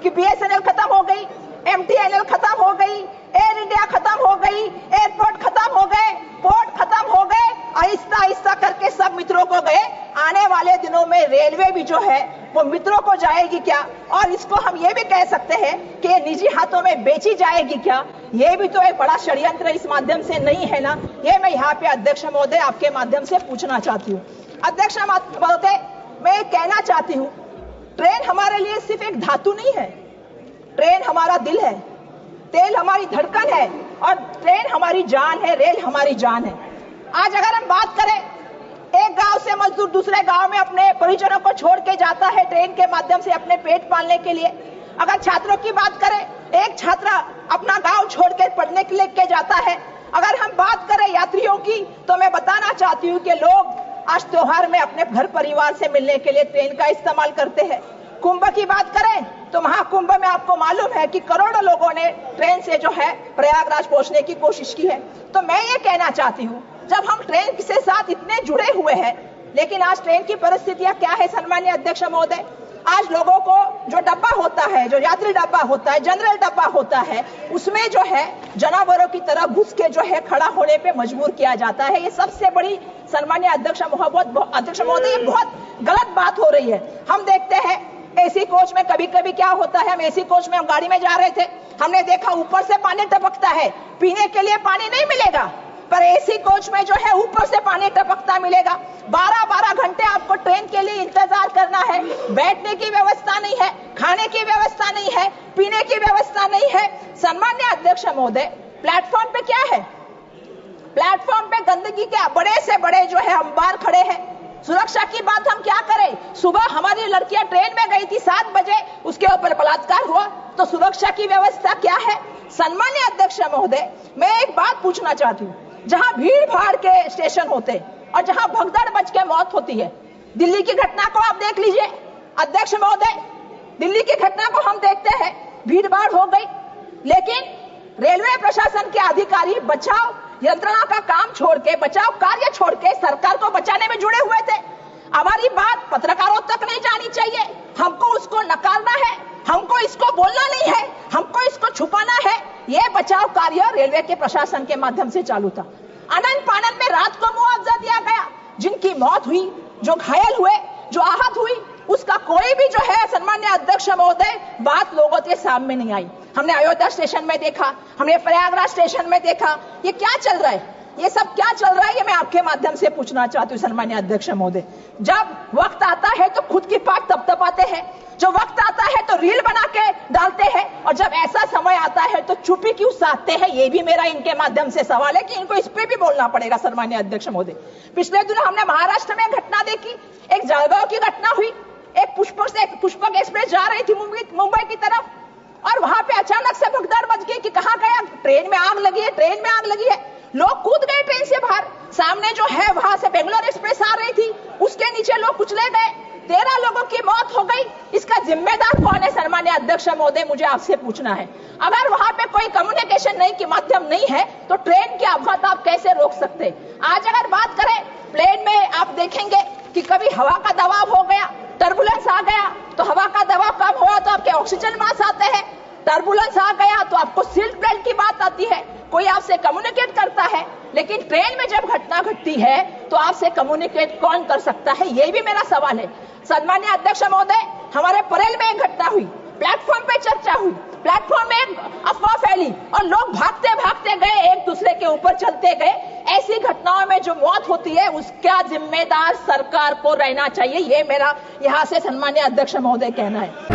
कि BSNL खत्म हो गई, MTNL खत्म हो गई, एयर इंडिया खत्म हो गई, एयरपोर्ट खत्म हो गए, पोर्ट खत्म हो गए, आहिस्ता आहिस्ता करके सब मित्रों को गए। आने वाले दिनों में रेलवे भी जो है वो मित्रों को जाएगी क्या, और इसको हम ये भी कह सकते हैं कि ये निजी हाथों में बेची जाएगी क्या, ये भी तो एक बड़ा षड्यंत्र इस माध्यम से नहीं है ना। ये मैं यहाँ पे अध्यक्ष महोदय आपके माध्यम से पूछना चाहती हूँ। अध्यक्ष महोदय, मैं कहना चाहती हूँ, ट्रेन हमारे लिए सिर्फ एक धातु नहीं है, ट्रेन हमारा दिल है, तेल हमारी धड़कन है, और ट्रेन हमारी जान है, रेल हमारी जान है। आज अगर हम बात करें, एक गांव से मजदूर दूसरे गांव में अपने परिजनों को छोड़ के जाता है ट्रेन के माध्यम से अपने पेट पालने के लिए। अगर छात्रों की बात करें, एक छात्र अपना गांव छोड़कर पढ़ने के लिए जाता है। अगर हम बात करें यात्रियों की, तो मैं बताना चाहती हूँ कि लोग आज त्योहार में अपने घर परिवार से मिलने के लिए ट्रेन का इस्तेमाल करते हैं। कुंभ की बात करें तो महाकुंभ में आपको मालूम है कि करोड़ों लोगों ने ट्रेन से जो है प्रयागराज पहुंचने की कोशिश की है। तो मैं ये कहना चाहती हूँ, जब हम ट्रेन के साथ इतने जुड़े हुए हैं, लेकिन आज ट्रेन की परिस्थितियां क्या है सन्माननीय अध्यक्ष महोदय। आज लोगों को जो डब्बा होता है, जो यात्री डब्बा होता है, जनरल डब्बा होता है, उसमें जो है जानवरों की तरह घुस के जो है खड़ा होने पे मजबूर किया जाता है। ये सबसे बड़ी सन्माननीय अध्यक्ष महोदय ये बहुत गलत बात हो रही है। हम देखते हैं एसी कोच में कभी कभी क्या होता है, हम एसी कोच में हम गाड़ी में जा रहे थे, हमने देखा ऊपर से पानी टपकता है, पीने के लिए पानी नहीं मिलेगा, पर एसी कोच में जो है ऊपर से पानी टपकता मिलेगा। 12-12 घंटे आपको ट्रेन के लिए इंतजार करना है, बैठने की व्यवस्था नहीं है, खाने की व्यवस्था नहीं है, पीने की व्यवस्था नहीं है। सन्माननीय अध्यक्ष महोदय, प्लेटफॉर्म पे क्या है, प्लेटफॉर्म पे गंदगी के बड़े से बड़े जो है अंबार खड़े हैं। सुरक्षा की बात हम क्या करें, सुबह हमारी लड़कियां ट्रेन में गई थी 7 बजे, उसके ऊपर बलात्कार हुआ, तो सुरक्षा की व्यवस्था क्या है। सन्माननीय अध्यक्ष महोदय, मैं एक बात पूछना चाहती हूँ, जहां भीड़ भाड़ के स्टेशन होते और जहां भगदड़ मच के मौत होती है, दिल्ली की घटना को आप देख लीजिए अध्यक्ष महोदय, दिल्ली की घटना को हम देखते हैं, भीड़ भाड़ हो गई, लेकिन रेलवे प्रशासन के अधिकारी बचाव यंत्रणा का काम छोड़ के, बचाव कार्य छोड़ के सरकार को बचाने में जुड़े हुए थे। हमारी बात पत्रकारों तक नहीं जानी चाहिए, हमको उसको नकारना है, हमको इसको बोलना नहीं है, हमको इसको छुपाना है। यह बचाव कार्य रेलवे के प्रशासन के माध्यम से चालू था। आनन फानन में रात को मुआवजा दिया गया, जिनकी मौत हुई, जो घायल हुए, जो आहत हुई, उसका कोई भी जो है सन्माननीय अध्यक्ष महोदय बात लोगों के सामने नहीं आई। हमने अयोध्या स्टेशन में देखा, हमने प्रयागराज स्टेशन में देखा, ये क्या चल रहा है, ये सब क्या चल रहा है, ये मैं आपके माध्यम से पूछना चाहती हूँ सन्माननीय अध्यक्ष महोदय। जब वक्त आता है तो खुद की पाट तपतपाते हैं, जो वक्त आता है तो रील बना के डालते हैं, और जब ऐसा समय आता है तो चुप्पी क्यों साधते हैं, ये भी मेरा इनके माध्यम से सवाल है कि इनको इस पे भी बोलना पड़ेगा सन्माननीय अध्यक्ष महोदय। पिछले दिनों हमने महाराष्ट्र में घटना देखी, एक जलगांव की घटना हुई, एक पुष्पक एक्सप्रेस जा रही थी मुंबई की तरफ, और वहां पे अचानक से भगदड़ मच गई कि कहां गया, ट्रेन में आग लगी है, ट्रेन में आग लगी है। लोग कूद गए ट्रेन से बाहर, सामने जो है वहां से बेंगलोर एक्सप्रेस आ रही थी, उसके नीचे लोग कुचले गए, 13 लोगों की मौत हो गई। इसका जिम्मेदार कौन है सन्माननीय अध्यक्ष महोदय, मुझे आपसे पूछना है। अगर वहां पे कोई कम्युनिकेशन नहीं की माध्यम नहीं है तो ट्रेन के अपघात आप कैसे रोक सकते। आज अगर बात करें प्लेन में, आप देखेंगे कि कभी हवा का दबाव हो गया, टर्बुलेंस आ गया, तो हवा का दबाव कम हुआ तो आपके ऑक्सीजन मास्क आते हैं, टर्बुलेंस आ गया तो आपको सीट बेल्ट की बात आती है, कोई आपसे कम्युनिकेट करता है। लेकिन ट्रेन में जब घटना घटती है तो आपसे कम्युनिकेट कौन कर सकता है, ये भी मेरा सवाल है। सन्माननीय अध्यक्ष महोदय, हमारे परेल में एक घटना हुई, प्लेटफॉर्म पे चर्चा हुई, प्लेटफॉर्म में एक अफवाह फैली और लोग भागते भागते गए, एक दूसरे के ऊपर चलते गए। ऐसी घटनाओं में जो मौत होती है उसका जिम्मेदार सरकार को रहना चाहिए, ये मेरा यहाँ से सन्माननीय अध्यक्ष महोदय कहना है।